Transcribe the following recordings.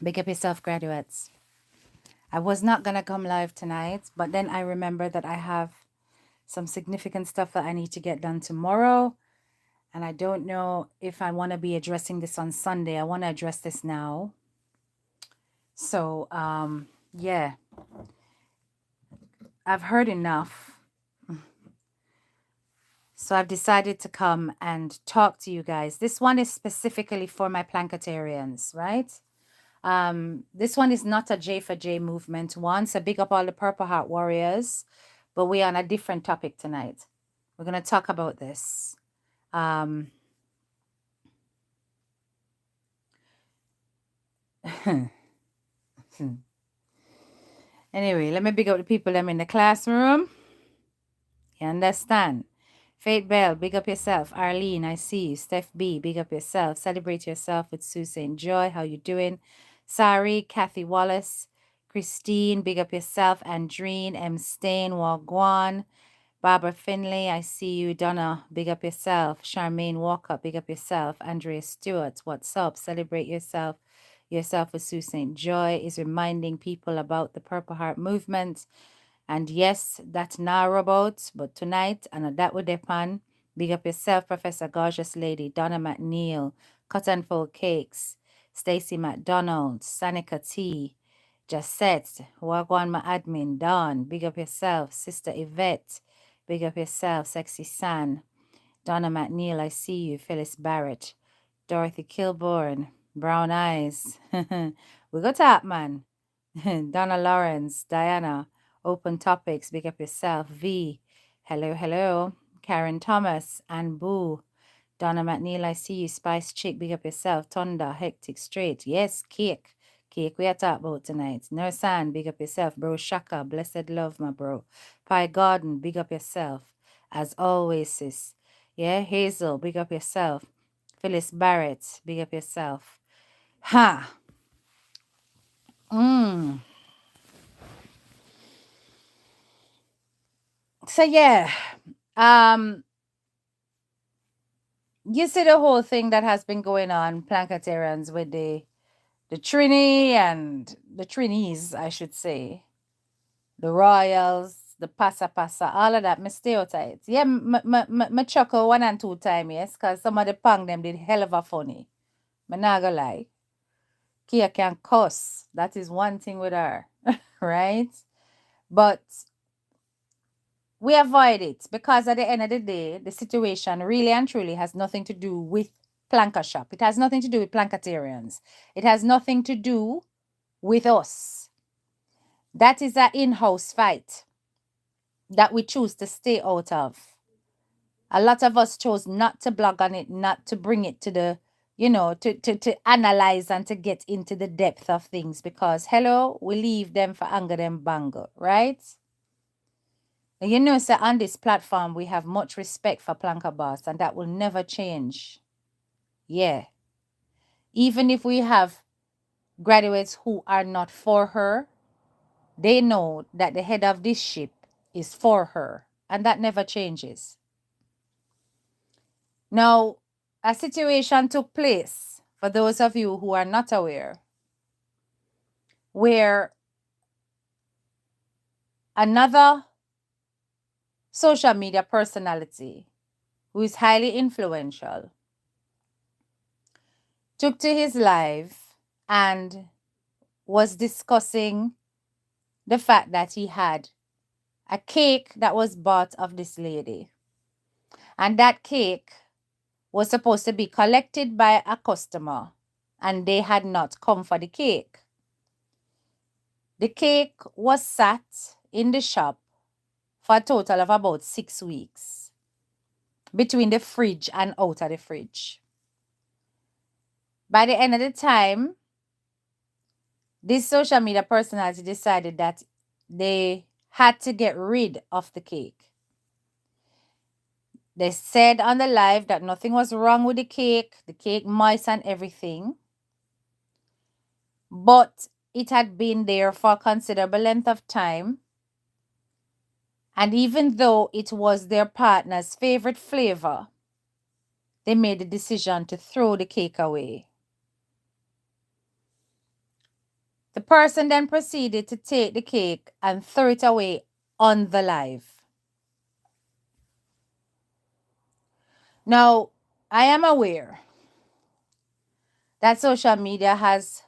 Big up yourself, graduates. I was not going to come live tonight, but then I remember that I have some significant stuff that I need to get done tomorrow. And I don't know if I want to be addressing this on Sunday. I want to address this now. So, yeah, I've heard enough. So I've decided to come and talk to you guys. This one is specifically for my Plankatarians, right? This one is not a J for J movement one, so big up all the Purple Heart Warriors, but we're on a different topic tonight. We're going to talk about this. Anyway, let me big up the people them in the classroom. You understand? Faith Bell, big up yourself. Arlene, I see you. Steph B, big up yourself. Celebrate yourself with Sue St. Joy. How you doing? Sari, Kathy Wallace, Christine, big up yourself. Andreen, M. Stain, Wagwan, Barbara Finley, I see you. Donna, big up yourself. Charmaine Walker, big up yourself. Andrea Stewart, what's up? Celebrate yourself. Yourself with Sue St. Joy is reminding people about the Purple Heart movement. And yes, that's narrow about, but tonight, and that would depend. Big up yourself, Professor Gorgeous Lady, Donna McNeil, Cotton Fold Cakes, Stacy McDonald, Sanika T, Jacette, Wagwan my admin, Dawn, big up yourself, Sister Yvette, big up yourself, Sexy San, Donna McNeil, I see you, Phyllis Barrett, Dorothy Kilbourne, Brown Eyes, we got up, man. Donna Lawrence, Diana, Open Topics, big up yourself, V, hello, hello, Karen Thomas, and Boo, Donna McNeil, I see you, Spice Chick, big up yourself, Tonda, Hectic Straight, yes, Cake, Cake we are talking about tonight, Nursan, big up yourself, Bro Shaka, Blessed Love, my bro, Pie Garden, big up yourself, as always, sis, yeah, Hazel, big up yourself, Phyllis Barrett, big up yourself, ha, so yeah, you see the whole thing that has been going on, Plankatarians, with the Trini and the Trinis, I should say, the Royals, the Pasa, all of that, me stay out of it. Yeah, me chuckle one and two time, yes, because some of the pang them did hell of a funny. Me not gonna lie. Kia can cuss. That is one thing with her, right? But we avoid it because at the end of the day, the situation really and truly has nothing to do with Planka Shop. It has nothing to do with Plankatarians. It has nothing to do with us. That is an in-house fight that we choose to stay out of. A lot of us chose not to blog on it, not to bring it to the, to analyze and to get into the depth of things because, hello, we leave them for anger them bangle, right? You know, so on this platform, we have much respect for Planka Boss, and that will never change. Yeah. Even if we have graduates who are not for her, they know that the head of this ship is for her, and that never changes. Now, a situation took place, for those of you who are not aware, where another social media personality who is highly influential took to his live and was discussing the fact that he had a cake that was bought of this lady. And that cake was supposed to be collected by a customer, and they had not come for the cake. The cake was sat in the shop for a total of about 6 weeks between the fridge and out of the fridge. By the end of the time, this social media personality decided that they had to get rid of the cake. They said on the live that nothing was wrong with the cake moist and everything. But it had been there for a considerable length of time. And even though it was their partner's favorite flavor, they made the decision to throw the cake away. The person then proceeded to take the cake and throw it away on the live. Now, I am aware that social media has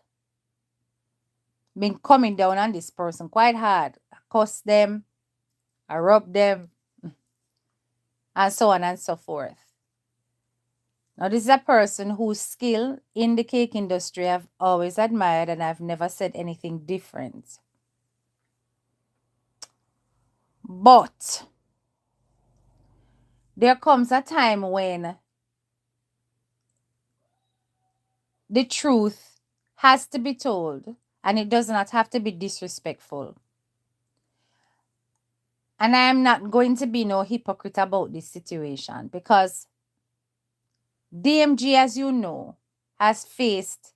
been coming down on this person quite hard. I cuss them, I rub them, and so on and so forth. Now, this is a person whose skill in the cake industry I've always admired, and I've never said anything different. But there comes a time when the truth has to be told, and it does not have to be disrespectful. And I am not going to be no hypocrite about this situation, because DMG, as you know, has faced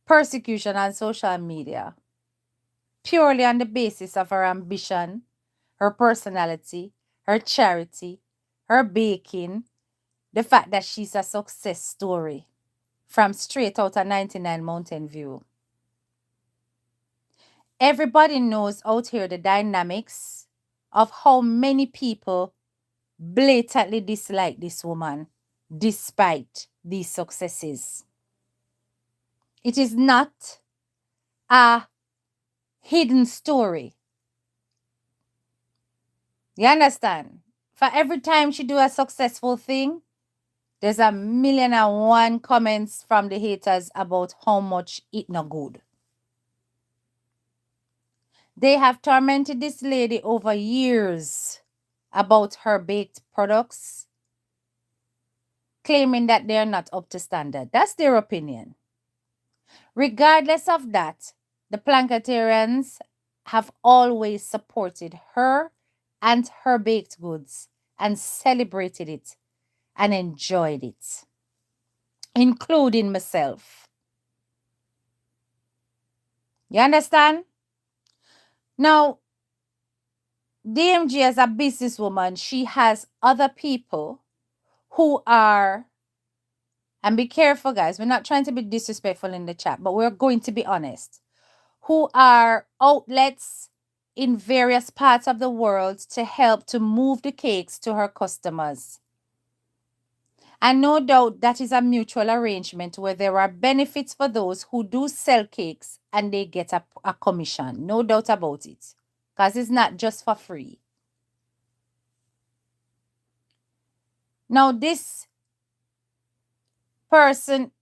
persecution on social media purely on the basis of her ambition, her personality, her charity, her baking, the fact that she's a success story from straight out of 99 Mountain View. Everybody knows out here the dynamics of how many people blatantly dislike this woman despite these successes. It is not a hidden story. You understand? For every time she do a successful thing, there's 1,000,001 comments from the haters about how much it not good. They have tormented this lady over years about her baked products, claiming that they're not up to standard. That's their opinion. Regardless of that, the Plankatarians have always supported her and her baked goods and celebrated it and enjoyed it, including myself. You understand? Now, DMG, as a businesswoman, she has other people who are, and be careful, guys, we're not trying to be disrespectful in the chat, but we're going to be honest, who are outlets in various parts of the world to help to move the cakes to her customers. And no doubt that is a mutual arrangement where there are benefits for those who do sell cakes and they get a commission. No doubt about it. Because it's not just for free. Now, this person,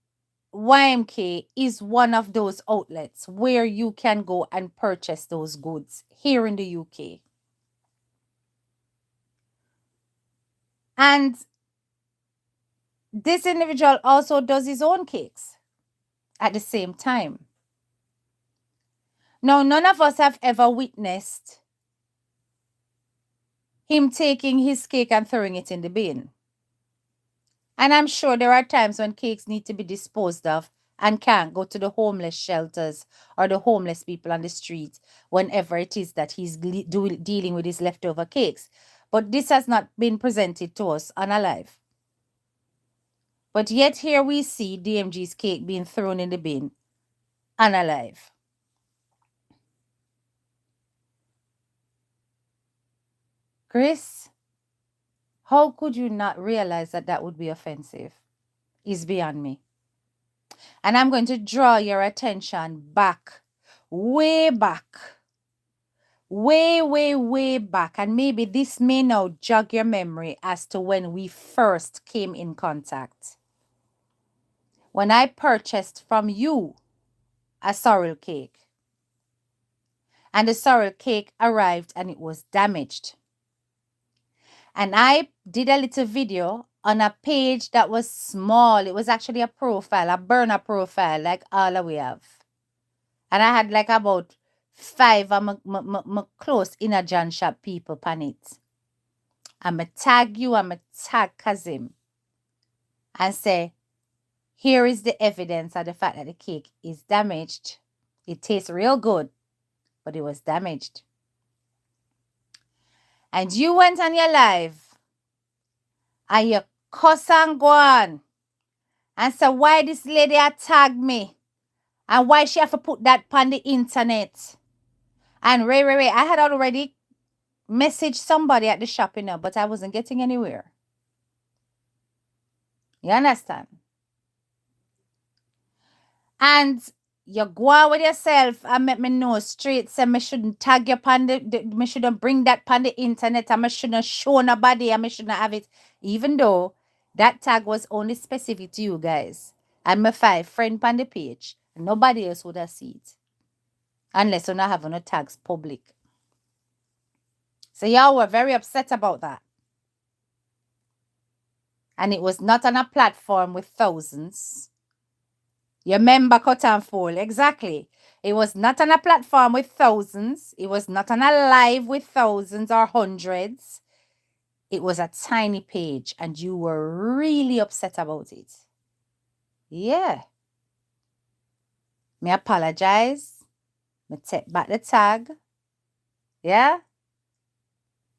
YMK, is one of those outlets where you can go and purchase those goods here in the UK. And this individual also does his own cakes at the same time. Now, none of us have ever witnessed him taking his cake and throwing it in the bin. And I'm sure there are times when cakes need to be disposed of and can't go to the homeless shelters or the homeless people on the street whenever it is that he's dealing with his leftover cakes. But this has not been presented to us on a live. But yet here we see DMG's cake being thrown in the bin on a live. Chris, how could you not realize that that would be offensive? Is beyond me. And I'm going to draw your attention back, way back, way back. And maybe this may now jog your memory as to when we first came in contact. When I purchased from you a sorrel cake. And the sorrel cake arrived and it was damaged. And I did a little video on a page that was small. It was actually a profile, a burner profile, like all that we have. And I had like about 5 of my close inner John shop people on it. I'm tag you, I'm tag Kazim. And say, here is the evidence of the fact that the cake is damaged. It tastes real good, but it was damaged. And you went on your live and you cuss and go on and say, why this lady attacked me? And why she have to put that on the internet? And Ray, I had already messaged somebody at the shop, but I wasn't getting anywhere. You understand? And you go on with yourself and make me know straight, say me shouldn't tag you on me shouldn't bring that on the internet, and me shouldn't show nobody, and me shouldn't have it. Even though that tag was only specific to you guys and my 5 friend on the page. Nobody else would have seen it. Unless you're not having no tags public. So y'all were very upset about that. And it was not on a platform with thousands. You remember cut and fold. Exactly. It was not on a platform with thousands. It was not on a live with thousands or hundreds. It was a tiny page and you were really upset about it. Yeah. Me apologize. Me take back the tag. Yeah.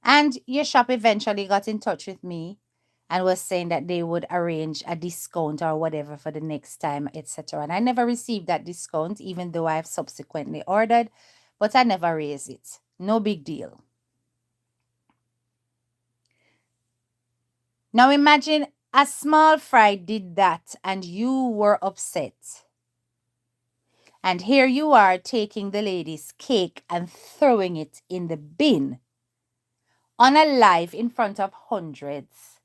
And your shop eventually got in touch with me and was saying that they would arrange a discount or whatever for the next time, etc. And I never received that discount, even though I've subsequently ordered, but I never raised it. No big deal. Now imagine a small fry did that and you were upset. And here you are taking the lady's cake and throwing it in the bin on a live in front of hundreds.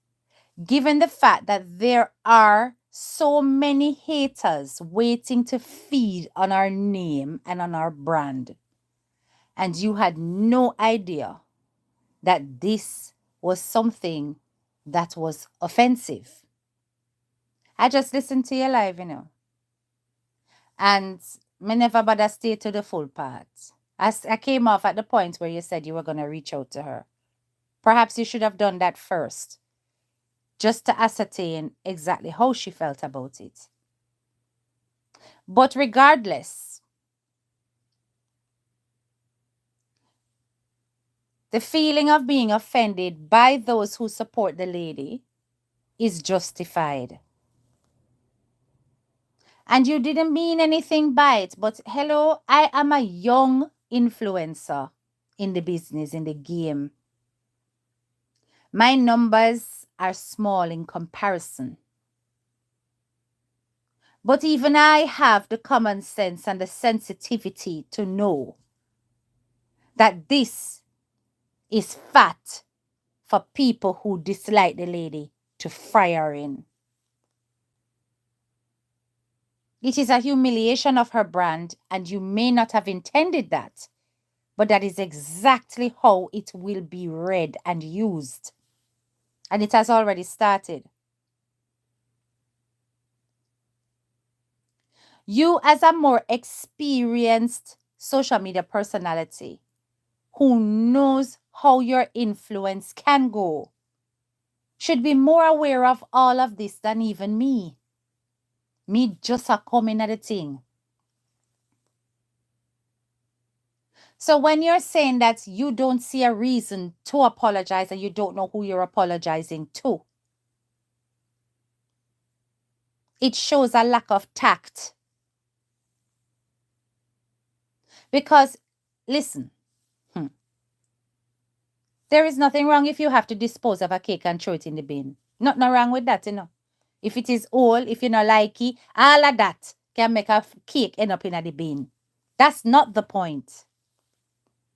Given the fact that there are so many haters waiting to feed on our name and on our brand, and you had no idea that this was something that was offensive. I just listened to you live, and me never bother stay to the full part. I came off at the point where you said you were going to reach out to her. Perhaps you should have done that first, just to ascertain exactly how she felt about it. But regardless, the feeling of being offended by those who support the lady is justified. And you didn't mean anything by it, but hello, I am a young influencer in the business, in the game. My numbers are small in comparison. But even I have the common sense and the sensitivity to know that this is fat for people who dislike the lady to fry her in. It is a humiliation of her brand, and you may not have intended that, but that is exactly how it will be read and used. And it has already started. You, as a more experienced social media personality who knows how your influence can go, should be more aware of all of this than even me. Me just a coming at the thing. So when you're saying that you don't see a reason to apologize and you don't know who you're apologizing to, it shows a lack of tact. Because, listen, there is nothing wrong if you have to dispose of a cake and throw it in the bin. Nothing wrong with that, If it is old, if you not like it, all of that can make a cake end up in the bin. That's not the point.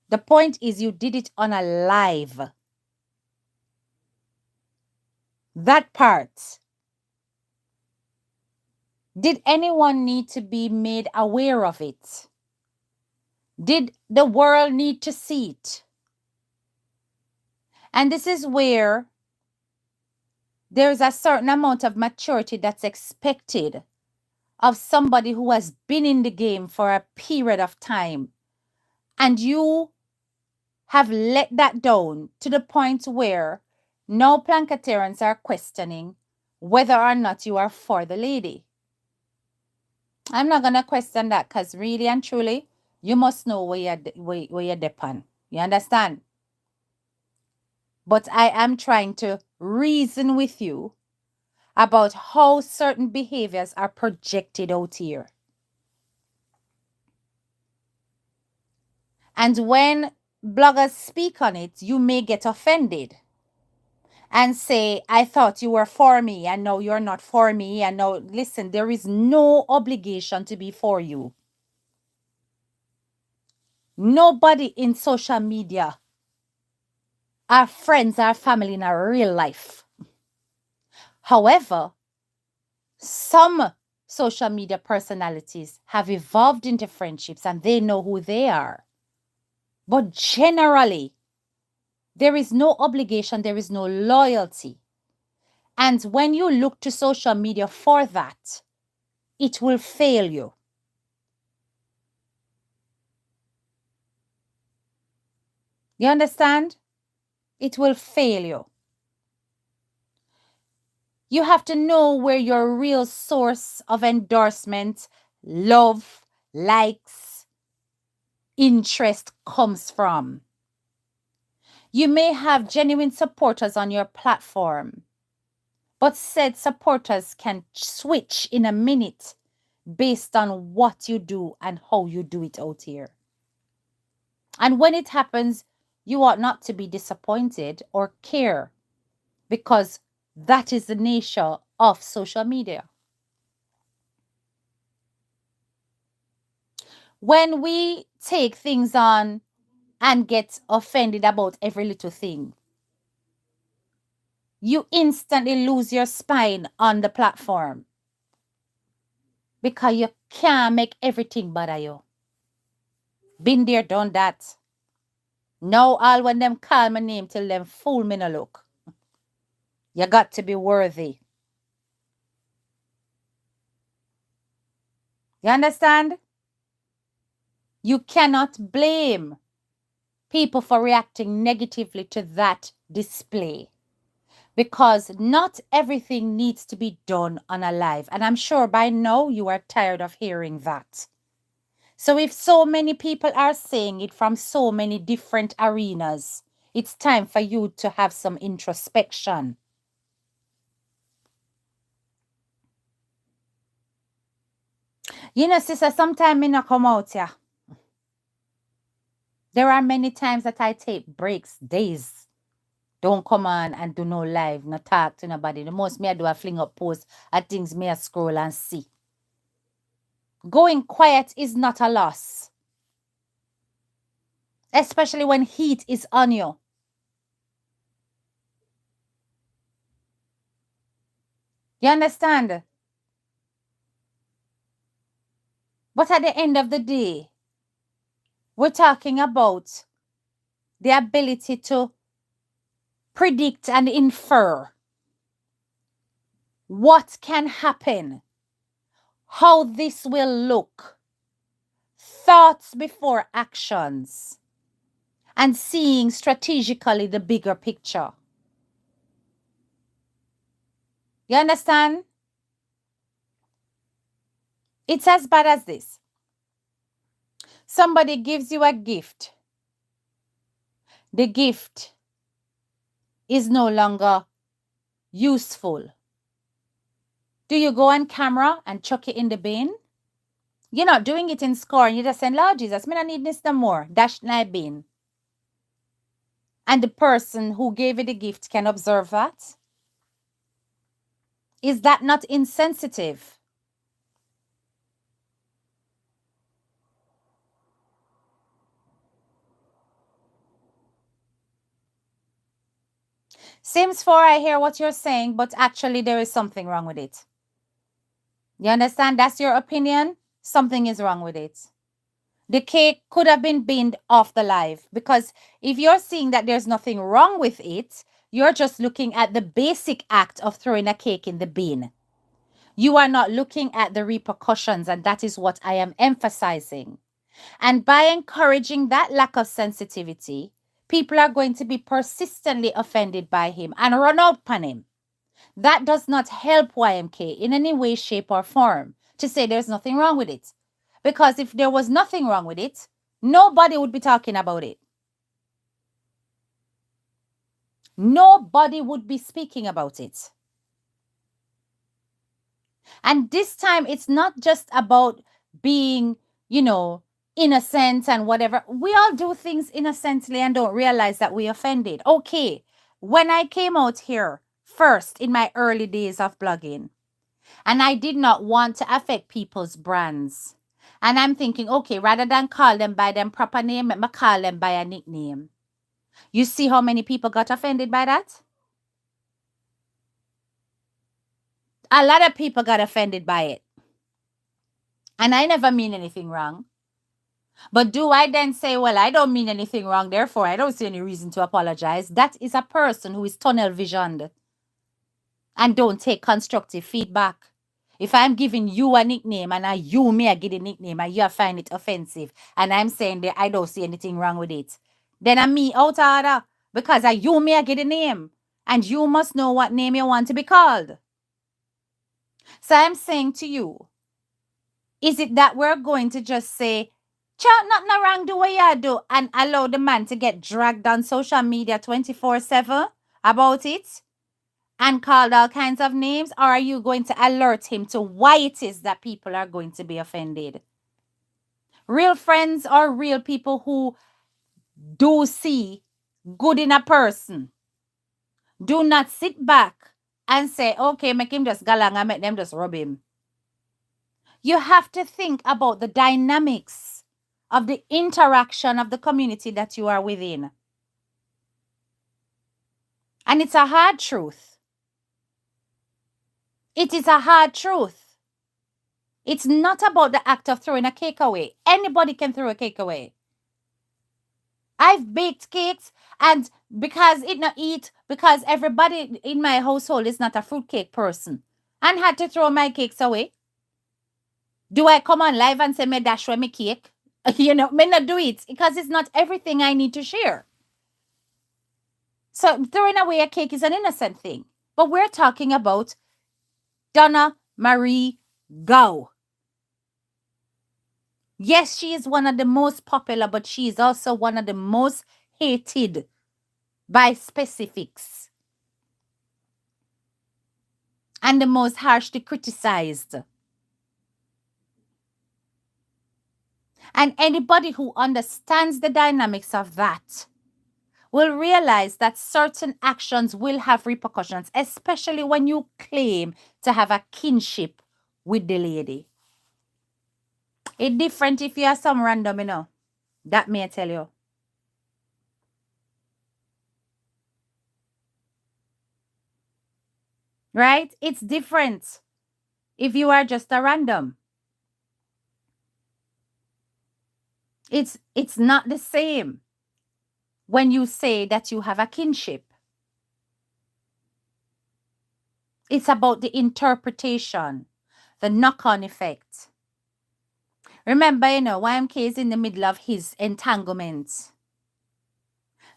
The point is you did it on a live. That part. Did anyone need to be made aware of it? Did the world need to see it? And this is where there's a certain amount of maturity that's expected of somebody who has been in the game for a period of time. And you have let that down to the point where now Plankatarians are questioning whether or not you are for the lady. I'm not going to question that because really and truly, you must know where you're depend. You understand? But I am trying to reason with you about how certain behaviors are projected out here. And when bloggers speak on it, you may get offended and say, I thought you were for me, and no, you're not for me. And no, listen, there is no obligation to be for you. Nobody in social media are friends, are family in our real life. However, some social media personalities have evolved into friendships and they know who they are. But generally, there is no obligation, there is no loyalty. And when you look to social media for that, it will fail you. You understand? It will fail you. You have to know where your real source of endorsement, love, likes, interest comes from. You may have genuine supporters on your platform, but said supporters can switch in a minute based on what you do and how you do it out here. And when it happens, you ought not to be disappointed or care, because that is the nature of social media. When we take things on and get offended about every little thing, you instantly lose your spine on the platform because you can't make everything bother you. Been there, done that. Now all when them call my name till them fool me no look. You got to be worthy. You understand? You cannot blame people for reacting negatively to that display, because not everything needs to be done on a live. And I'm sure by now you are tired of hearing that. So if so many people are saying it from so many different arenas, it's time for you to have some introspection. You know, sister, sometimes me not come out here. There are many times that I take breaks, days. Don't come on and do no live, no talk to nobody. The most me I do a fling up post at things me I scroll and see. Going quiet is not a loss, especially when heat is on you. You understand? But at the end of the day, we're talking about the ability to predict and infer what can happen, how this will look, thoughts before actions, and seeing strategically the bigger picture. You understand? It's as bad as this. Somebody gives you a gift. The gift is no longer useful. Do you go on camera and chuck it in the bin? You're not doing it in score. You're just saying, Lord Jesus, me not need this no more. Dash my bin. And the person who gave you the gift can observe that. Is that not insensitive? Seems for I hear what you're saying, but actually there is something wrong with it. You understand? That's your opinion. Something is wrong with it. The cake could have been binned off the live, because if you're seeing that there's nothing wrong with it, you're just looking at the basic act of throwing a cake in the bin. You are not looking at the repercussions, and that is what I am emphasizing. And by encouraging that lack of sensitivity, people are going to be persistently offended by him and run out on him. That does not help YMK in any way, shape, or form to say there's nothing wrong with it. Because if there was nothing wrong with it, nobody would be talking about it. Nobody would be speaking about it. And this time, it's not just about being, innocent and whatever. We all do things innocently and don't realize that we offended. Okay, when I came out here first in my early days of blogging, and I did not want to affect people's brands. And I'm thinking, okay, rather than call them by their proper name, let me call them by a nickname. You see how many people got offended by that? A lot of people got offended by it. And I never mean anything wrong. But do I then say, well, I don't mean anything wrong, therefore I don't see any reason to apologize? That is a person who is tunnel visioned and don't take constructive feedback. If I'm giving you a nickname and you may get a nickname and you find it offensive and I'm saying that I don't see anything wrong with it, then I'm me out of order because you may get a name and you must know what name you want to be called. So I'm saying to you, is it that we're going to just say, "Child, nothing wrong, do what you do," and allow the man to get dragged on social media 24/7 about it and called all kinds of names? Or are you going to alert him to why it is that people are going to be offended? Real friends are real people who do see good in a person. Do not sit back and say, okay, make him just galang and make them just rub him. You have to think about the dynamics of the interaction of the community that you are within. And it's a hard truth. It is a hard truth. It's not about the act of throwing a cake away. Anybody can throw a cake away. I've baked cakes, and because because everybody in my household is not a fruitcake person, and had to throw my cakes away. Do I come on live and say, me dash away my cake? Me not do it because it's not everything I need to share. So throwing away a cake is an innocent thing. But we're talking about Donna Marie Gow. Yes, she is one of the most popular, but she is also one of the most hated by specifics and the most harshly criticized. And anybody who understands the dynamics of that will realize that certain actions will have repercussions, especially when you claim to have a kinship with the lady. It's different if you are some random, That may I tell you. Right? It's different if you are just a random. It's not the same when you say that you have a kinship. It's about the interpretation, the knock-on effect. Remember, YMK is in the middle of his entanglement.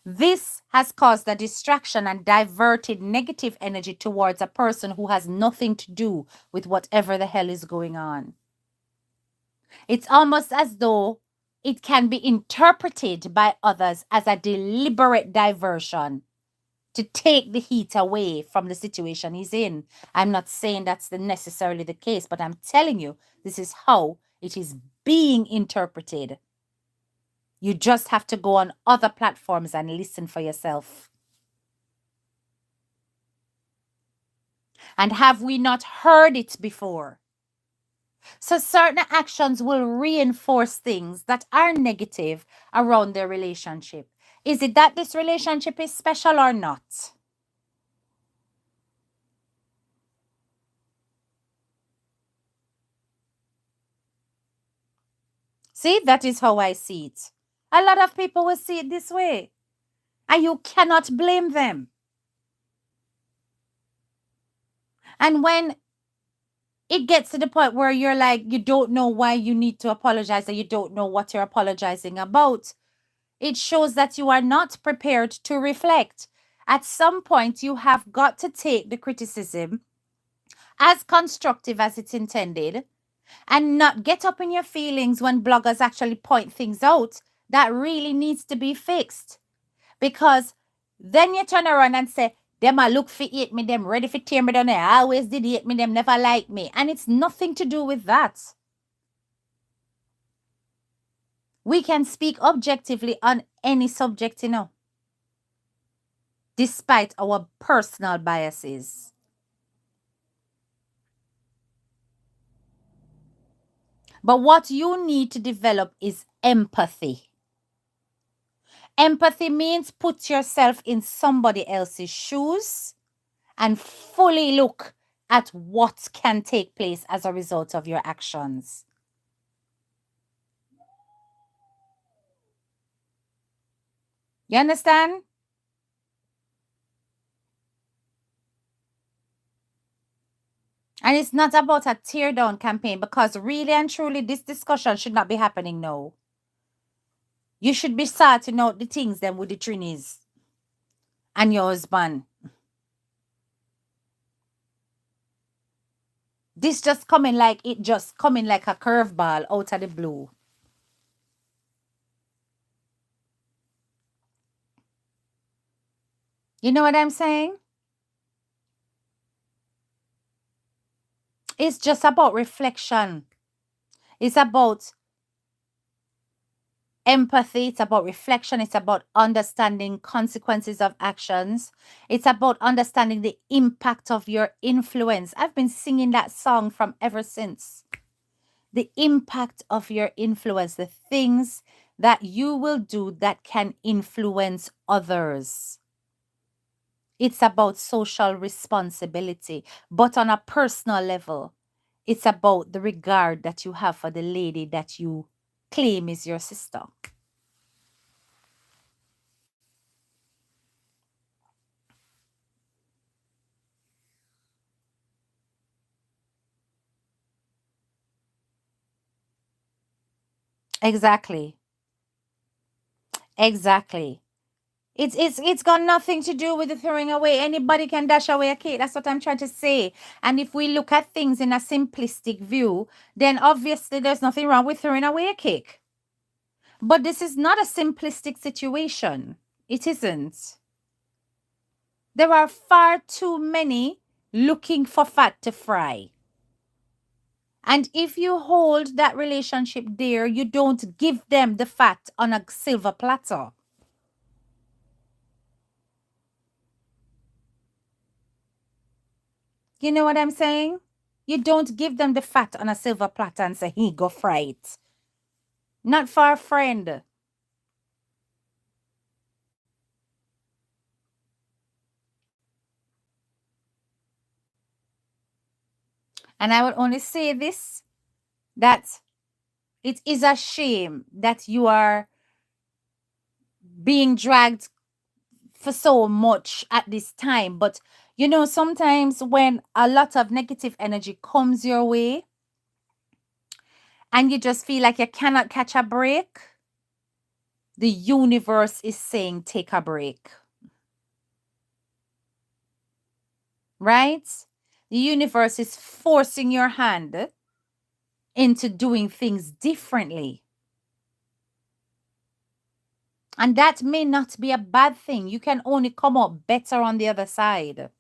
This has caused a distraction and diverted negative energy towards a person who has nothing to do with whatever the hell is going on. It's almost as though it can be interpreted by others as a deliberate diversion to take the heat away from the situation he's in. I'm not saying that's necessarily the case, but I'm telling you, this is how it is being interpreted. You just have to go on other platforms and listen for yourself. And have we not heard it before? So certain actions will reinforce things that are negative around their relationship. Is it that this relationship is special or not? See, that is how I see it. A lot of people will see it this way. And you cannot blame them. And when it gets to the point where you're like, you don't know why you need to apologize, or you don't know what you're apologizing about, it shows that you are not prepared to reflect. At some point, you have got to take the criticism as constructive as it's intended and not get up in your feelings when bloggers actually point things out that really needs to be fixed. Because then you turn around and say, them a look for hate me, them ready for tear me down there. I always did hate me, them never like me. And it's nothing to do with that. We can speak objectively on any subject, despite our personal biases. But what you need to develop is empathy. Empathy means put yourself in somebody else's shoes and fully look at what can take place as a result of your actions. You understand? And it's not about a tear down campaign, because really and truly this discussion should not be happening now. You should be sorting out the things then with the Trinis and your husband. This just coming like a curveball out of the blue. You know what I'm saying? It's just about reflection. It's about empathy. It's about reflection. It's about understanding consequences of actions. It's about understanding the impact of your influence. I've been singing that song from ever since. The impact of your influence, the things that you will do that can influence others. It's about social responsibility, but on a personal level, it's about the regard that you have for the lady that you claim is your sister. Exactly. Exactly. It's got nothing to do with the throwing away. Anybody can dash away a cake. That's what I'm trying to say. And if we look at things in a simplistic view, then obviously there's nothing wrong with throwing away a cake. But this is not a simplistic situation. It isn't. There are far too many looking for fat to fry. And if you hold that relationship dear, you don't give them the fat on a silver platter. You know what I'm saying? You don't give them the fat on a silver platter and say, "Here, go fry it." Not for a friend. And I would only say this, that it is a shame that you are being dragged for so much at this time. But sometimes when a lot of negative energy comes your way and you just feel like you cannot catch a break, the universe is saying take a break. Right? The universe is forcing your hand into doing things differently. And that may not be a bad thing. You can only come out better on the other side.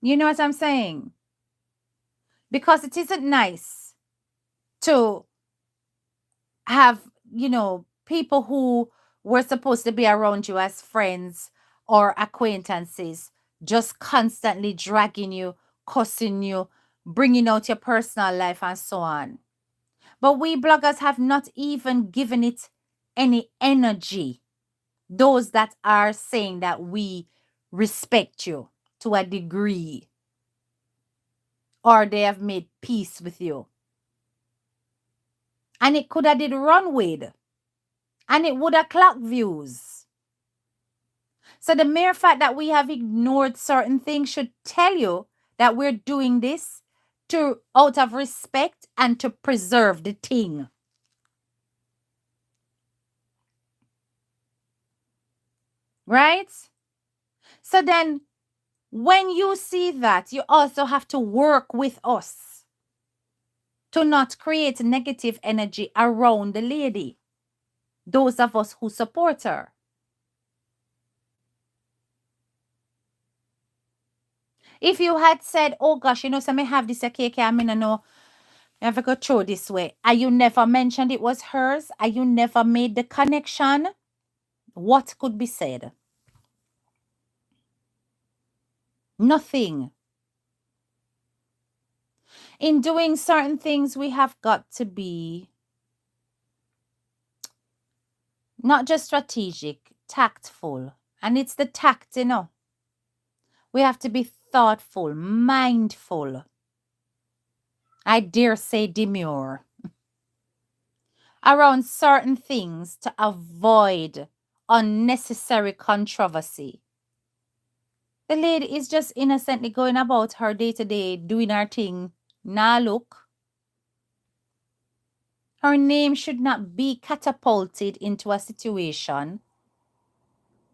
You know what I'm saying? Because it isn't nice to have, people who were supposed to be around you as friends or acquaintances just constantly dragging you, cussing you, bringing out your personal life and so on. But we bloggers have not even given it any energy. Those that are saying that we respect you to a degree, or they have made peace with you. And it could have did run with. And it would have clocked views. So the mere fact that we have ignored certain things should tell you that we're doing this to out of respect and to preserve the thing. Right? So then when you see that, you also have to work with us to not create negative energy around the lady. Those of us who support her. If you had said, "Oh gosh, so me have this cake, I mean, no, You have to go through this way. And you never mentioned it was hers? And you never made the connection? What could be said? Nothing. In doing certain things, we have got to be not just strategic, tactful. And it's the tact, you know. We have to be thoughtful, mindful. I dare say demure around certain things to avoid unnecessary controversy. The lady is just innocently going about her day to day, doing her thing. Nah, look. Her name should not be catapulted into a situation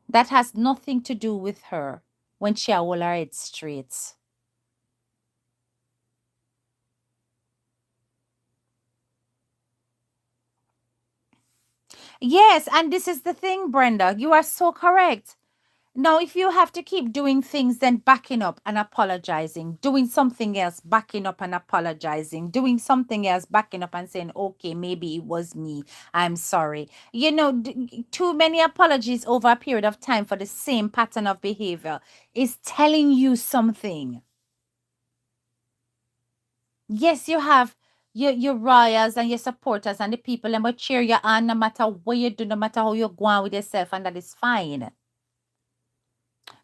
that has nothing to do with her when she hold her head straight. Yes, and this is the thing, Brenda. You are so correct. Now, if you have to keep doing things, then backing up and apologizing, doing something else, backing up and apologizing, doing something else, backing up and saying, okay, maybe it was me. I'm sorry. You know, too many apologies over a period of time for the same pattern of behavior is telling you something. Yes, you have your royals and your supporters and the people that will cheer you on no matter what you do, no matter how you're going with yourself, and that is fine.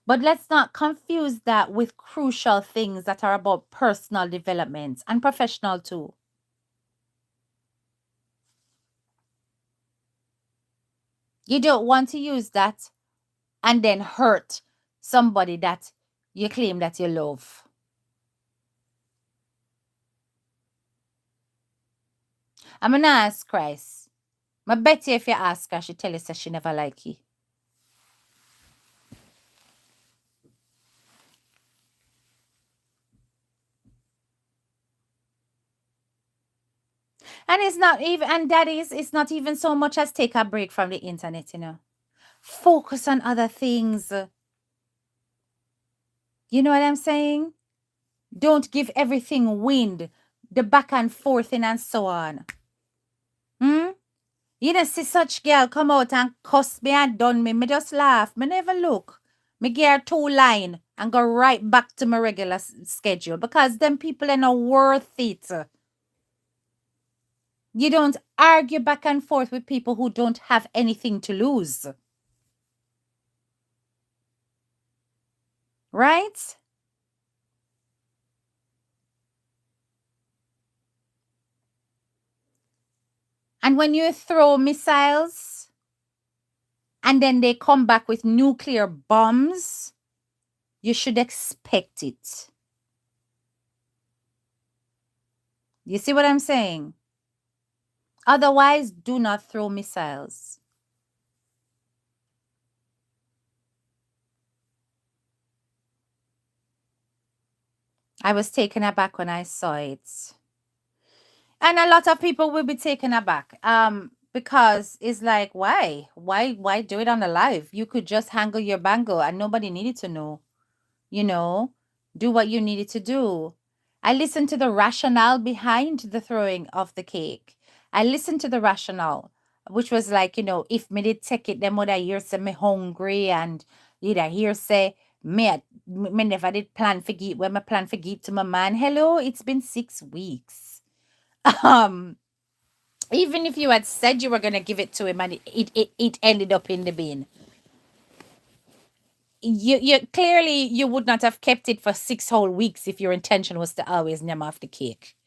But let's not confuse that with crucial things that are about personal development and professional too. You don't want to use that and then hurt somebody that you claim that you love. I'm gonna ask Christ. I bet you if you ask her, she tell you that she never like you. And it's not even, and that is, it's not even so much as take a break from the internet, you know. Focus on other things. You know what I'm saying? Don't give everything wind, the back and forth and so on. Hmm? You know, see such girl come out and cuss me and done me. Me just laugh. Me never look. Me get her 2 line and go right back to my regular schedule because them people are not worth it. You don't argue back and forth with people who don't have anything to lose. Right? And when you throw missiles and then they come back with nuclear bombs, you should expect it. You see what I'm saying? Otherwise, do not throw missiles. I was taken aback when I saw it. And a lot of people will be taken aback. Because it's like, why? Why do it on the live? You could just hangle your bangle and nobody needed to know. You know, do what you needed to do. I listened to the rationale behind the throwing of the cake. I listened to the rationale, which was like, you know, if me did take it, then would I hear say me hungry and you'd I hear say me never did plan for get when me plan for get to my man. Hello, it's been 6 weeks. Um, even if you had said you were gonna give it to him and it ended up in the bin, you clearly you would not have kept it for 6 whole weeks if your intention was to always name off the cake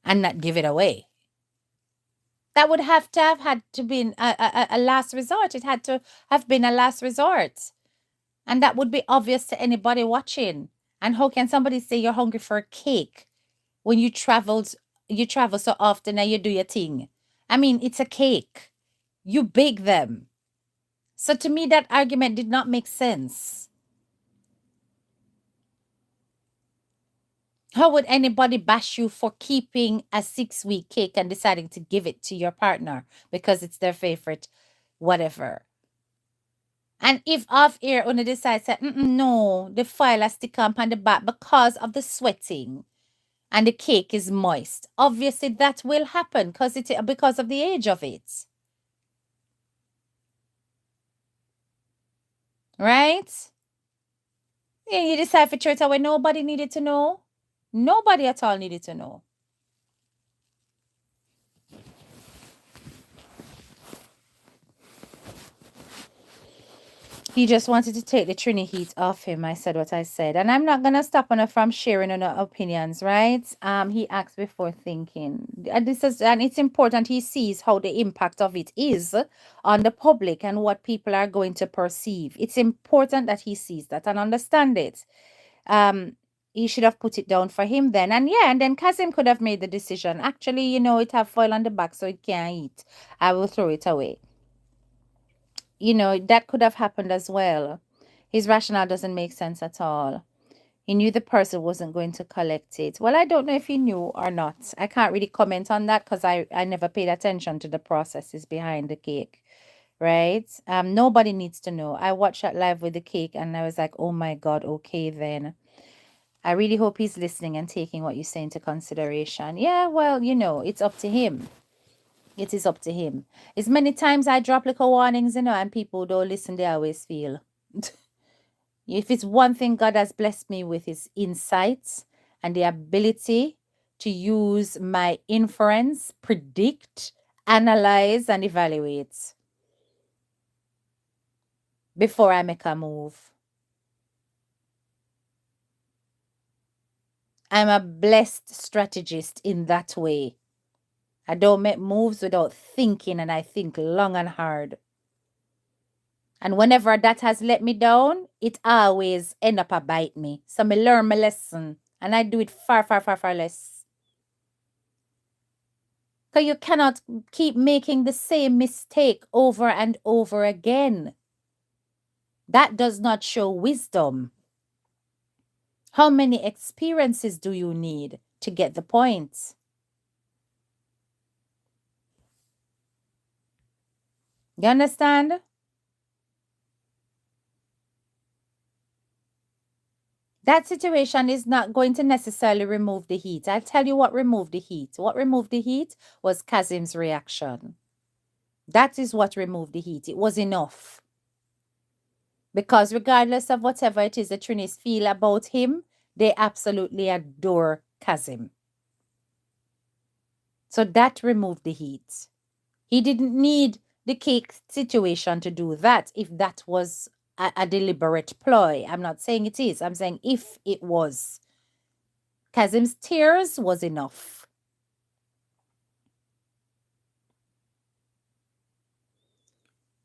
and not give it away. That would have to have had to been a last resort. It had to have been a last resort. And that would be obvious to anybody watching. And how can somebody say you're hungry for a cake when you travel so often and you do your thing? I mean, it's a cake. You bake them. So to me, that argument did not make sense. How would anybody bash you for keeping a 6 week cake and deciding to give it to your partner because it's their favorite, whatever? And if off air, on the decide, say, no, the file has stick up on the back because of the sweating. and the cake is moist. Obviously, that will happen because of the age of it. Right? Yeah, you decide for church away. Nobody needed to know. Nobody at all needed to know. He just wanted to take the Trini heat off him. I said what I said. And I'm not gonna stop on from sharing on opinions, right? He acts before thinking. And it's important he sees how the impact of it is on the public and what people are going to perceive. It's important that he sees that and understand it. He should have put it down for him then. And yeah, and then Kazim could have made the decision. Actually, it have foil on the back, so it can't eat. I will throw it away. That could have happened as well. His rationale doesn't make sense at all. He knew the person wasn't going to collect it. Well, I don't know if he knew or not. I can't really comment on that because I never paid attention to the processes behind the cake. Right? Nobody needs to know. I watched that live with the cake and I was like, oh my God, okay then. I really hope he's listening and taking what you say into consideration. Yeah, well, it's up to him. It is up to him. As many times I drop little warnings, and people don't listen, they always feel. If it's one thing God has blessed me with is insights and the ability to use my inference, predict, analyze, and evaluate before I make a move. I'm a blessed strategist in that way. I don't make moves without thinking, and I think long and hard. And whenever that has let me down, it always end up a bite me. So I learn my lesson, and I do it far, far, far, far less. Because you cannot keep making the same mistake over and over again. That does not show wisdom. How many experiences do you need to get the point? You understand? That situation is not going to necessarily remove the heat. I'll tell you what removed the heat. What removed the heat was Kazim's reaction. That is what removed the heat. It was enough. Because regardless of whatever it is the Trinis feel about him, they absolutely adore Kazim. So that removed the heat. He didn't need the cake situation to do that if that was a deliberate ploy. I'm not saying it is. I'm saying if it was. Kazim's tears was enough.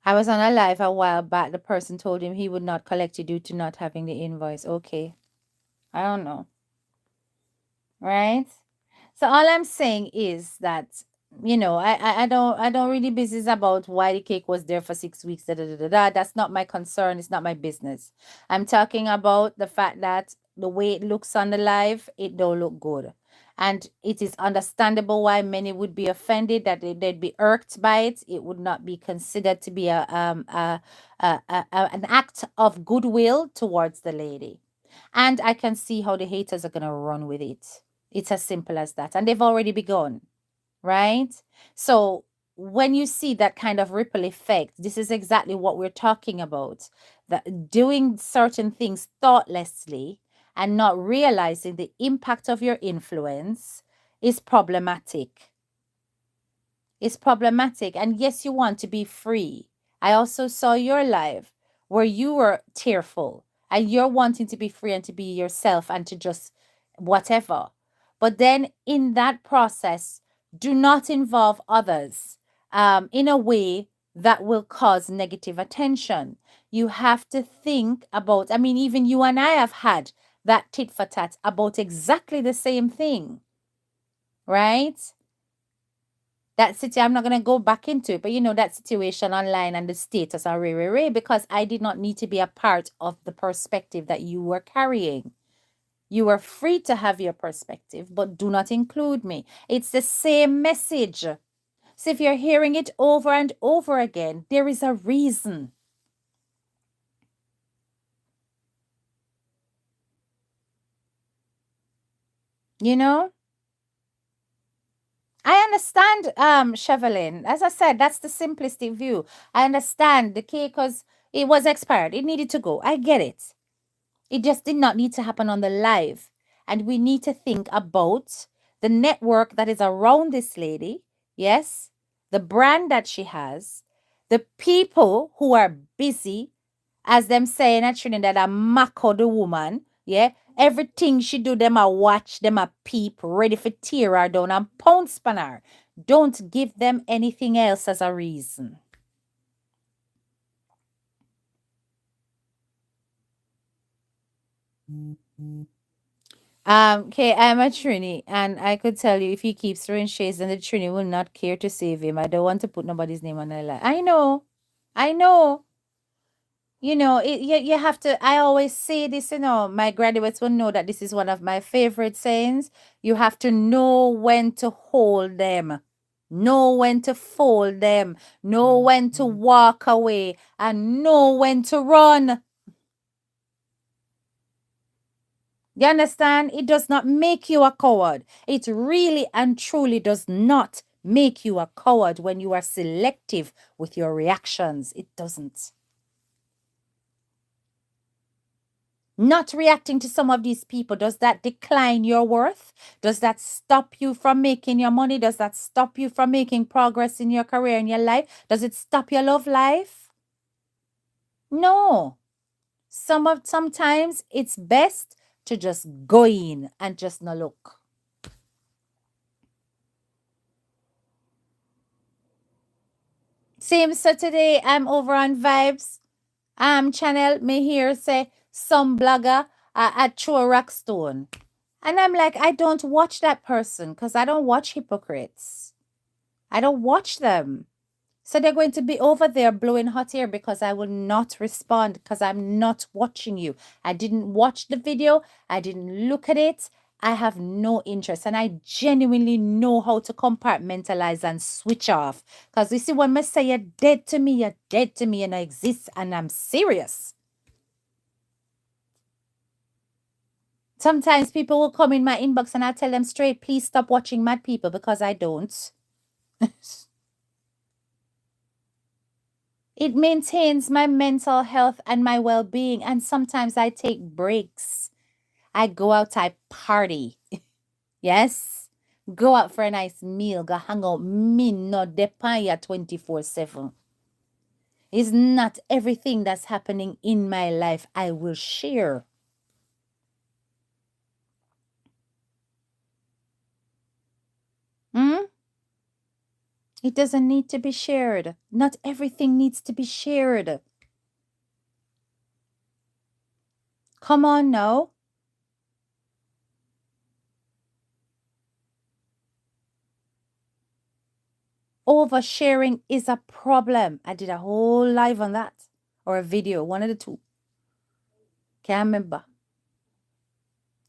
I was on a live a while back. The person told him he would not collect it due to not having the invoice. Okay. I don't know. Right? So all I'm saying is that, I don't really business about why the cake was there for 6 weeks. Da, da, da, da, da. That's not my concern. It's not my business. I'm talking about the fact that the way it looks on the live, it don't look good. And it is understandable why many would be offended, that they'd be irked by it. It would not be considered to be an act of goodwill towards the lady. And I can see how the haters are going to run with it. It's as simple as that. And they've already begun, right? So when you see that kind of ripple effect, this is exactly what we're talking about. That doing certain things thoughtlessly and not realizing the impact of your influence is problematic. It's problematic. And yes, you want to be free. I also saw your live where you were tearful and you're wanting to be free and to be yourself and to just whatever. But then in that process, do not involve others in a way that will cause negative attention. You have to think about, even you and I have had that tit for tat about exactly the same thing, right? I'm not going to go back into it, but that situation online and the status are ray, because I did not need to be a part of the perspective that you were carrying. You are free to have your perspective, but do not include me. It's the same message. So if you're hearing it over and over again, there is a reason. You know? I understand, Chevelin. As I said, that's the simplistic view. I understand the cake because it was expired. It needed to go. I get it. It just did not need to happen on the live. And we need to think about the network that is around this lady. Yes. The brand that she has, the people who are busy, as them saying at Trinidad, a mako the woman. Yeah. Everything she do, them a watch, them a peep, ready for tear her down and pounce on her. Don't give them anything else as a reason. Okay, I'm a Trini, and I could tell you if he keeps throwing shades, then the Trini will not care to save him. I don't want to put nobody's name on the line. I know. You have to. I always say this. My graduates will know that this is one of my favorite sayings. You have to know when to hold them, know when to fold them, know when to walk away, and know when to run. You understand? It does not make you a coward. It really and truly does not make you a coward when you are selective with your reactions. It doesn't. Not reacting to some of these people, does that decline your worth? Does that stop you from making your money? Does that stop you from making progress in your career, in your life? Does it stop your love life? No. Sometimes it's best to just go in and just not look. Same Saturday, I'm over on Vibes channel. Me here say some blogger at True Rockstone. And I'm like, I don't watch that person because I don't watch hypocrites. I don't watch them. So they're going to be over there blowing hot air because I will not respond because I'm not watching you. I didn't watch the video. I didn't look at it. I have no interest. And I genuinely know how to compartmentalize and switch off. Because you see, when I say you're dead to me, you're dead to me and I exist and I'm serious. Sometimes people will come in my inbox and I tell them straight, please stop watching mad people because I don't. It maintains my mental health and my well being. And sometimes I take breaks. I go out, I party. Yes. Go out for a nice meal, go hang out. Me not depend ya 24/7. It's not everything that's happening in my life I will share. Hmm? It doesn't need to be shared. Not everything needs to be shared. Come on now. Oversharing is a problem. I did a whole live on that or a video, one of the two. Can't remember.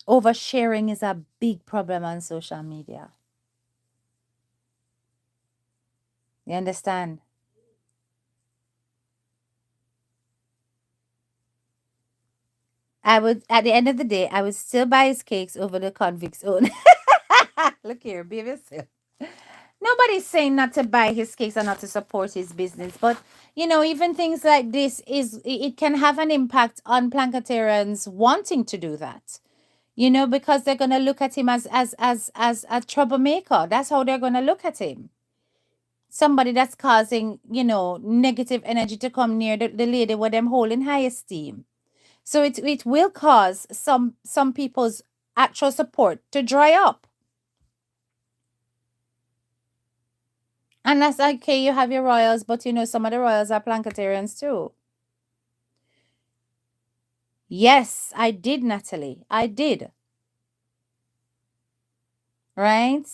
Oversharing is a big problem on social media. You understand? I would, at the end of the day, I would still buy his cakes over the convict's own. Look here, be yourself. Nobody's saying not to buy his cakes and not to support his business, but even things like this it can have an impact on Plankatarians wanting to do that. Because they're gonna look at him as a troublemaker. That's how they're gonna look at him. Somebody that's causing, negative energy to come near the lady with them holding high esteem. So it will cause some people's actual support to dry up. And that's okay, you have your royals, but some of the royals are Plankatarians too. Yes, I did, Natalie. I did. Right?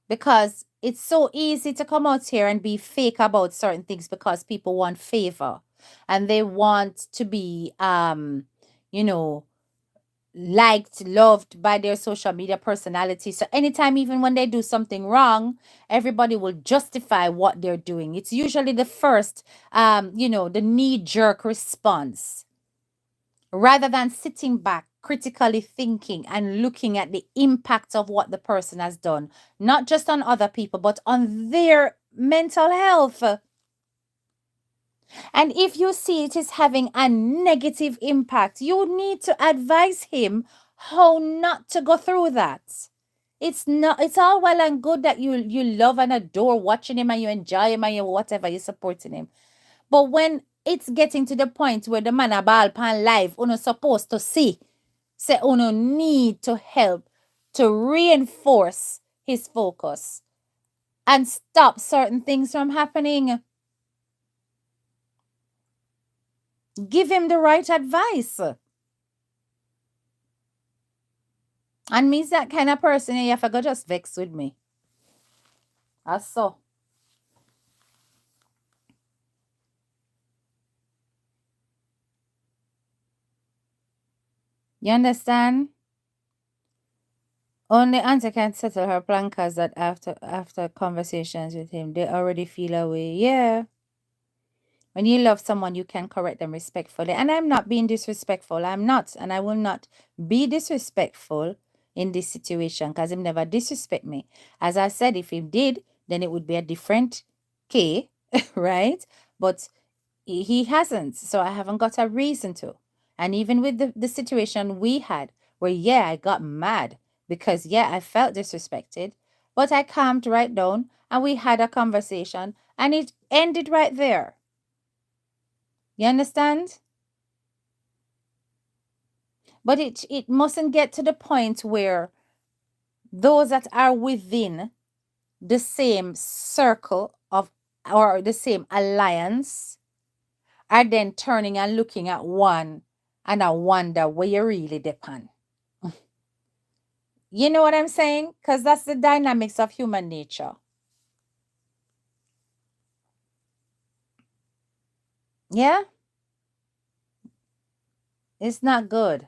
Because it's so easy to come out here and be fake about certain things because people want favor and they want to be you know liked, loved by their social media personality. So anytime, even when they do something wrong, everybody will justify what they're doing. It's usually the first the knee-jerk response rather than sitting back, critically thinking and looking at the impact of what the person has done, not just on other people, but on their mental health. And if you see it is having a negative impact, you need to advise him how not to go through that. It's all well and good that you love and adore watching him and you enjoy him and you whatever, you're supporting him. But when it's getting to the point where the man a ball pan life, uno supposed to see, say uno need to help to reinforce his focus and stop certain things from happening. Give him the right advice. And me's that kind of person, you have to go just vex with me. That's so. You understand? Only auntie can settle her plankers that after conversations with him, they already feel away. Yeah. When you love someone, you can correct them respectfully. And I'm not being disrespectful. I'm not. And I will not be disrespectful in this situation because he never disrespect me. As I said, if he did, then it would be a different K, right? But he hasn't. So I haven't got a reason to. And even with the situation we had, where, yeah, I got mad because, yeah, I felt disrespected, but I calmed right down and we had a conversation and it ended right there. You understand? But it mustn't get to the point where those that are within the same circle of or the same alliance are then turning and looking at one and I wonder where you really depend. You know what I'm saying? Because that's the dynamics of human nature. Yeah? It's not good.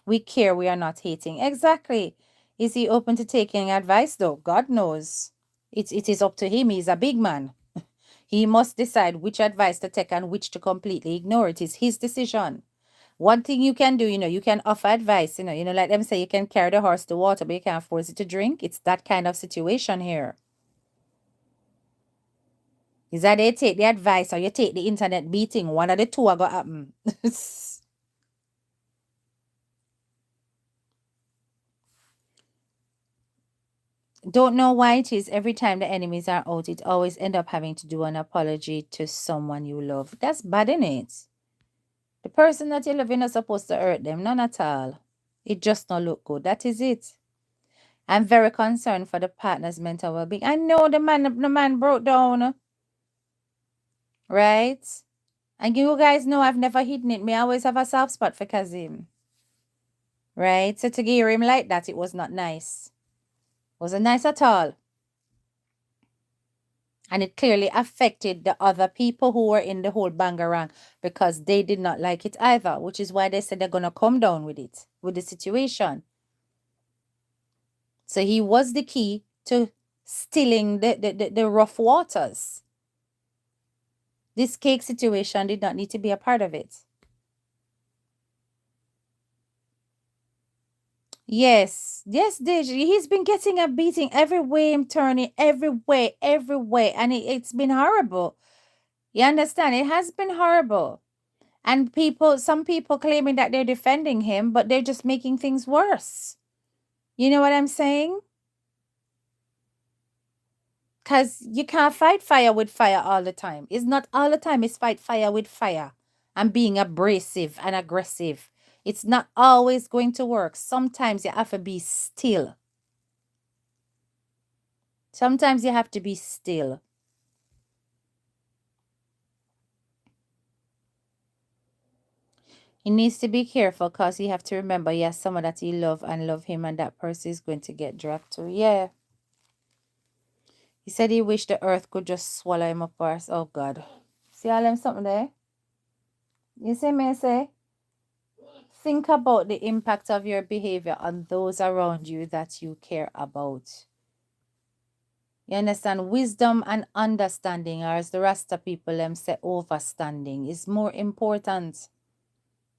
We care, we are not hating. Exactly. Is he open to taking advice though? God knows. It is up to him. He's a big man. He must decide which advice to take and which to completely ignore. It is his decision. One thing you can do, you can offer advice, like them say you can carry the horse to water, but you can't force it to drink. It's that kind of situation here. Is that they take the advice or you take the internet beating? One of the two are going to happen. Don't know why it is every time the enemies are out, it always end up having to do an apology to someone you love. That's bad, isn't it? The person that you love, you're not supposed to hurt them. None at all. It just not look good. That is it. I'm very concerned for the partner's mental well-being. I know the man broke down. Right? And you guys know I've never hidden it. Me always have a soft spot for Kazim. Right? So to hear him like that, it was not nice. Wasn't nice at all. And it clearly affected the other people who were in the whole bangarang because they did not like it either, which is why they said they're going to come down with it, with the situation. So he was the key to stilling the rough waters. This cake situation did not need to be a part of it. Yes, Deji. He's been getting a beating every way I'm turning, every way, and it's been horrible. You understand? It has been horrible. And some people claiming that they're defending him, but they're just making things worse. You know what I'm saying? Because you can't fight fire with fire all the time. It's not all the time, it's fight fire with fire and being abrasive and aggressive. It's not always going to work. Sometimes you have to be still. Sometimes you have to be still. He needs to be careful because he have to remember he has someone that he love and love him and that person is going to get dropped too. Yeah. He said he wished the earth could just swallow him up or oh God. See all them something there? You see me say? Think about the impact of your behavior on those around you that you care about. You understand? Wisdom and understanding, or as the Rasta people them say, overstanding, is more important.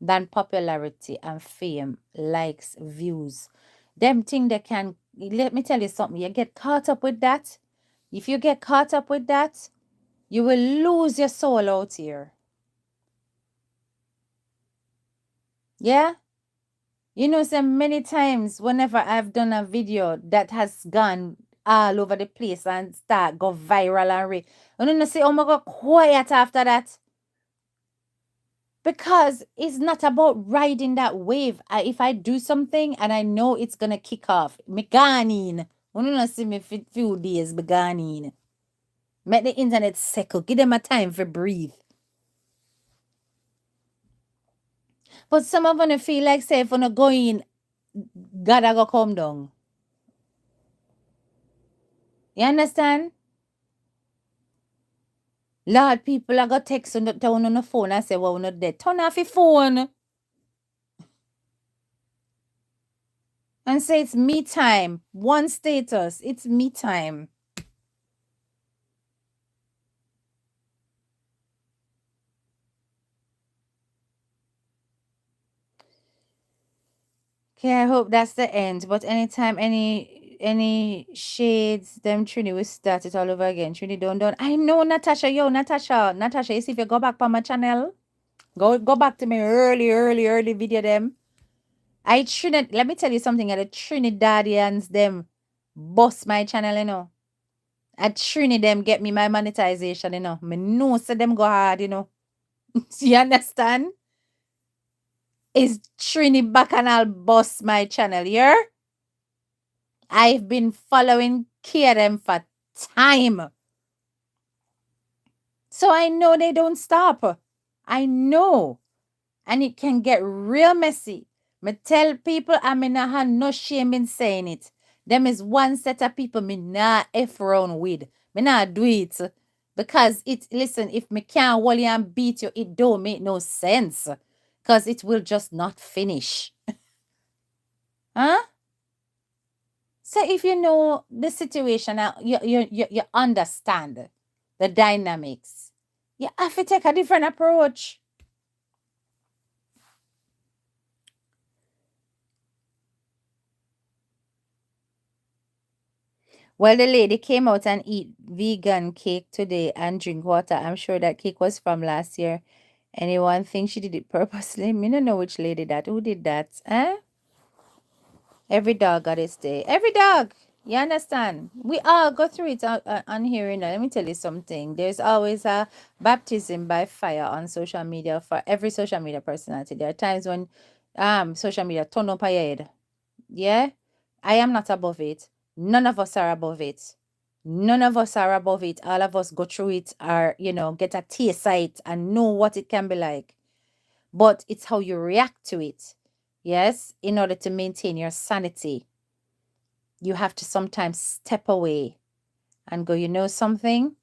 than popularity and fame, likes, views. Them thing they can, let me tell you something, you get caught up with that. If you get caught up with that, you will lose your soul out here. Yeah? You know, so many times whenever I've done a video that has gone all over the place and start go viral and you know, say, oh my God, quiet after that. Because it's not about riding that wave. If I do something and I know it's gonna kick off, me gone in. You know, see me few days, me gone in. Make the internet settle. Give them a time for breathe. But some of them feel like say if you go in, God I go come down. You understand? Lord, people are going to text on the phone and say, well, we're not dead. Turn off your phone and say it's me time. One status, it's me time. Okay, I hope that's the end. But anytime any shades, them Trini will start it all over again. Trini don't. I know Natasha, Natasha, you see if you go back on my channel, go back to my early video them. Let me tell you something, the Trinidadians them boss my channel, you know. At Trini them get me my monetization, you know. Me know so them go hard, you know. You understand? Is Trini Bacchanal boss my channel, yeah? I've been following KRM for time. So I know they don't stop. I know. And it can get real messy. Me tell people I mean I have no shame in saying it. Them is one set of people me nah F round with. Me nah do it. Because listen, if me can't hold you and beat you, it don't make no sense. Because it will just not finish. Huh? So if you know the situation, you understand the dynamics, you have to take a different approach. Well, the lady came out and eat vegan cake today and drink water. I'm sure that cake was from last year. Anyone think she did it purposely? Me don't know which lady that. Who did that? Eh? Every dog got its day. Every dog. You understand? We all go through it on here. You know. Let me tell you something. There's always a baptism by fire on social media for every social media personality. There are times when social media turn up a head. Yeah? I am not above it. None of us are above it. None of us are above it. All of us go through it or, you know, get a taste of it and know what it can be like. But it's how you react to it. Yes? In order to maintain your sanity, you have to sometimes step away and go, you know something?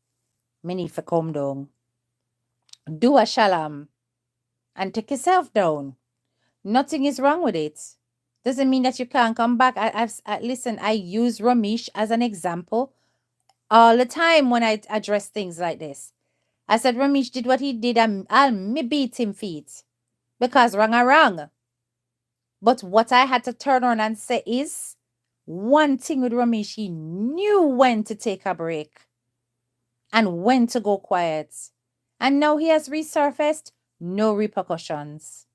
Me need to calm down. Do a shalom and take yourself down. Nothing is wrong with it. Doesn't mean that you can't come back. Listen, I use Ramesh as an example all the time when I address things like this. I said Ramesh did what he did and I'll me beat him feet because wrong are wrong. But what I had to turn around and say is one thing with Ramesh, he knew when to take a break and when to go quiet. And now he has resurfaced, no repercussions.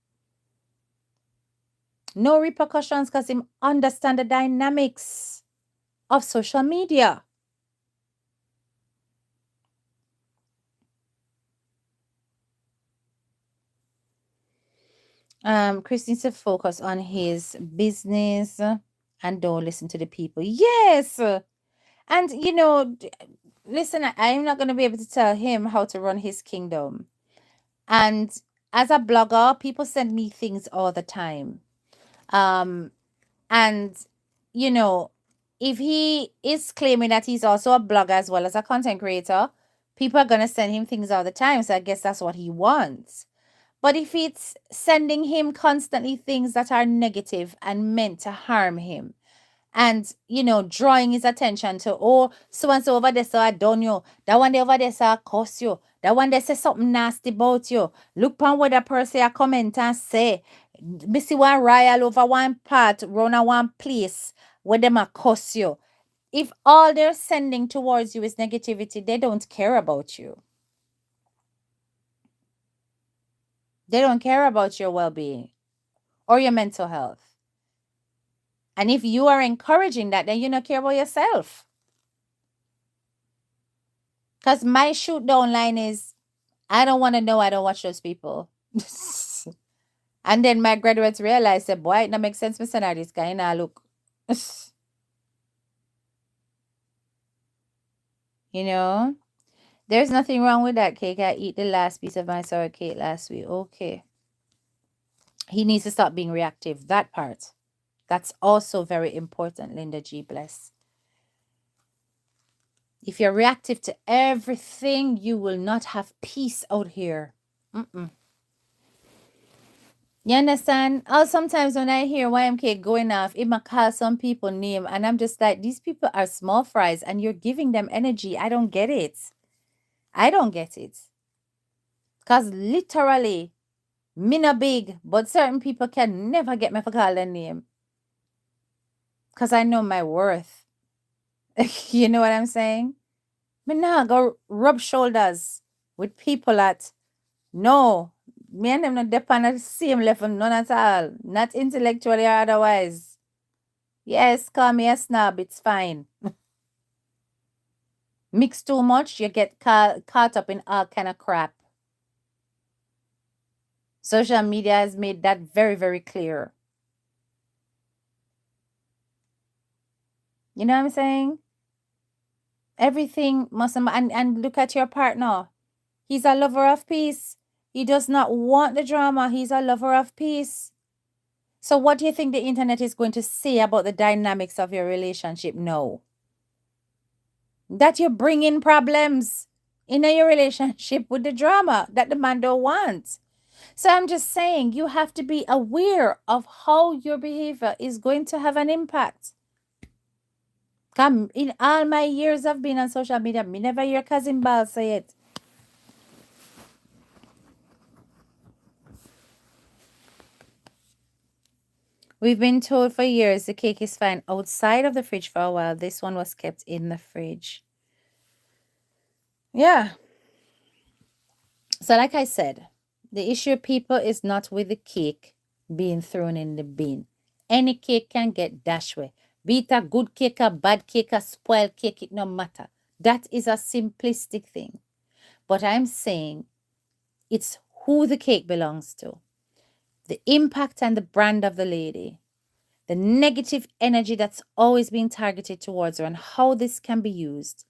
No repercussions because him understand the dynamics of social media. Chris needs to focus on his business and don't listen to the people. Yes. And you know, listen, I'm not gonna be able to tell him how to run his kingdom. And as a blogger, people send me things all the time. And you know, if he is claiming that he's also a blogger as well as a content creator, people are gonna send him things all the time. So I guess that's what he wants. But if it's sending him constantly things that are negative and meant to harm him, and you know, drawing his attention to, oh, so and so over there, so I done you, that one there over there, so I cost you, That one they say something nasty about you. Look on what the person a comment and say. Me see one royal over one part, run a one place where them a cuss you. If all they're sending towards you is negativity, they don't care about you. They don't care about your well-being or your mental health. And if you are encouraging that, then you don't care about yourself. Because my shoot down line is, I don't want to know, I don't watch those people. And then my graduates realized that, boy, it don't make sense, Mr. This guy, now look. You know? There's nothing wrong with that cake. I eat the last piece of my sour cake last week. Okay. He needs to stop being reactive. That part. That's also very important, Linda G. Bless. If you're reactive to everything, you will not have peace out here. Mm-mm. You understand? Oh, sometimes when I hear YMK going off, it might call some people name, and I'm just like, these people are small fries, and you're giving them energy. I don't get it. I don't get it. Because literally, me not big, but certain people can never get me for call their name. Because I know my worth. You know what I'm saying? Me nah go rub shoulders with people that, no, me and them not depend on the same level, none at all. Not intellectually or otherwise. Yes, call me a snob, it's fine. Mix too much, you get caught up in all kind of crap. Social media has made that very, very clear. You know what I'm saying? Everything must, and look at your partner. He's a lover of peace. He does not want the drama. He's a lover of peace. So what do you think the internet is going to say about the dynamics of your relationship? No. That you bring in problems in your relationship with the drama that the man don't want. So I'm just saying you have to be aware of how your behavior is going to have an impact. Come, in all my years of being on social media, me never hear Cousin Ball say it. We've been told for years the cake is fine outside of the fridge for a while. This one was kept in the fridge. Yeah. So like I said, the issue, people, is not with the cake being thrown in the bin. Any cake can get dashed away. Be it a good cake, a bad cake, a spoiled cake, it no matter. That is a simplistic thing. But I'm saying it's who the cake belongs to, the impact and the brand of the lady, the negative energy that's always been targeted towards her, and how this can be used.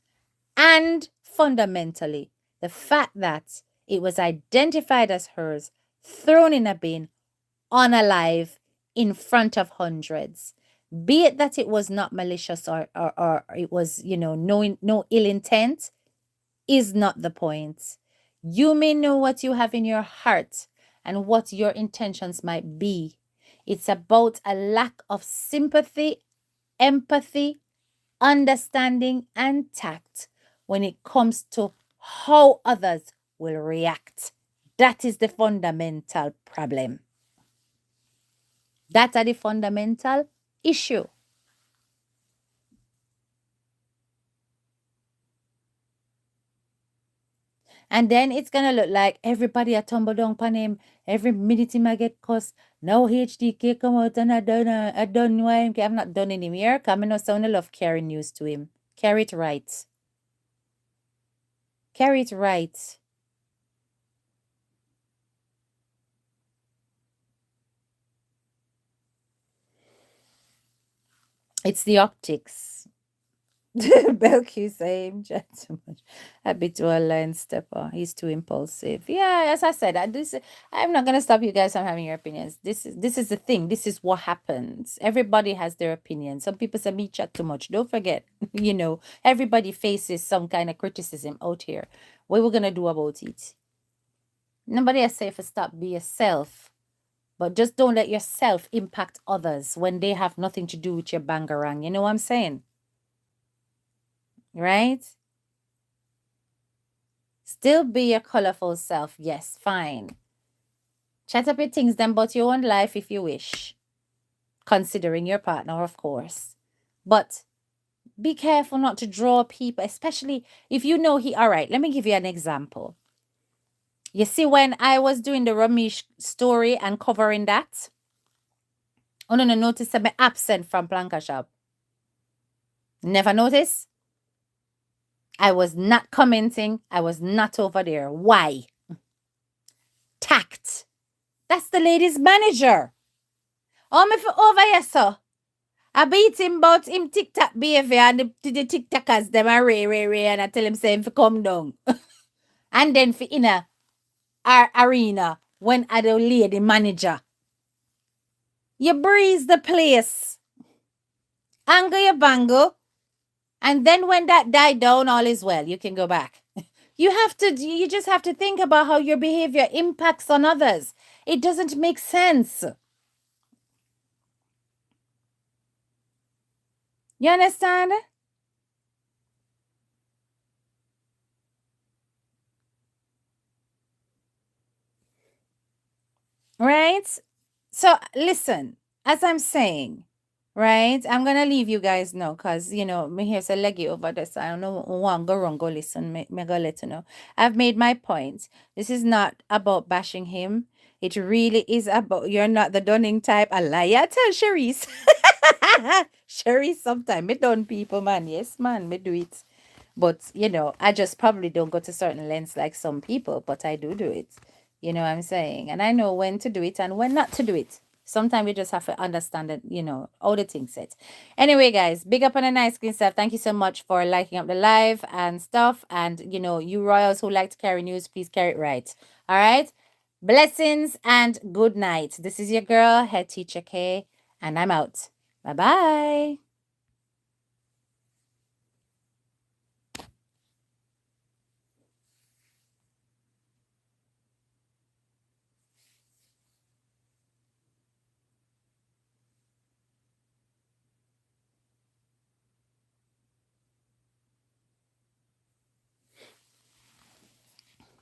And fundamentally, the fact that it was identified as hers, thrown in a bin, unalive, in front of hundreds. Be it that it was not malicious or it was, no ill intent, is not the point. You may know what you have in your heart and what your intentions might be. It's about a lack of sympathy, empathy, understanding, and tact when it comes to how others will react. That is the fundamental problem. That's the fundamental issue. And then it's gonna look like everybody a tumble down upon him. Every minute him I get cussed. Now HDK come out and I done why him. I've not done in him here. Come no sound love carry news to him. Carry it right. Carry it right. It's the optics. Belky saying chat too much. A bit too a line stepper. He's too impulsive. Yeah, as I said, I'm not gonna stop you guys from having your opinions. This is the thing. This is what happens. Everybody has their opinion. Some people say me chat too much. Don't forget, everybody faces some kind of criticism out here. What we're gonna do about it? Nobody has said for stop be yourself. But just don't let yourself impact others when they have nothing to do with your bangarang. You know what I'm saying? Right? Still be your colorful self. Yes, fine. Chat up your things then about your own life if you wish. Considering your partner, of course. But be careful not to draw people, especially if you know he. All right, let me give you an example. You see, when I was doing the Ramesh story and covering that, oh no, notice that I'm absent from Planka Shop. Never notice? I was not commenting. I was not over there. Why? Tact. That's the lady's manager. Oh, me for over here, sir. I beat him about him TikTok behavior and the TikTokers, them are ray, and I tell him say him for come down. And then for in our arena, when I the lady manager, you breeze the place. Angle your bangle. And then when that died down, all is well. You can go back. You just have to think about how your behavior impacts on others. It doesn't make sense. You understand? Right? So listen, as I'm saying, right? I'm gonna leave you guys now because me here's a leggy over this. I don't know one go wrong, go listen, me go let you know. I've made my point. This is not about bashing him. It really is about you're not the dunning type. A liar. Tell Cherise. Cherise sometime. Me done people, man. Yes, man, me do it. But I just probably don't go to certain lengths like some people, but I do it. You know what I'm saying? And I know when to do it and when not to do it. Sometimes we just have to understand that, all the things set. Anyway, guys, big up on the nice screen stuff. Thank you so much for liking up the live and stuff. And, you royals who like to carry news, please carry it right. All right? Blessings and good night. This is your girl, Head Teacher K, and I'm out. Bye-bye.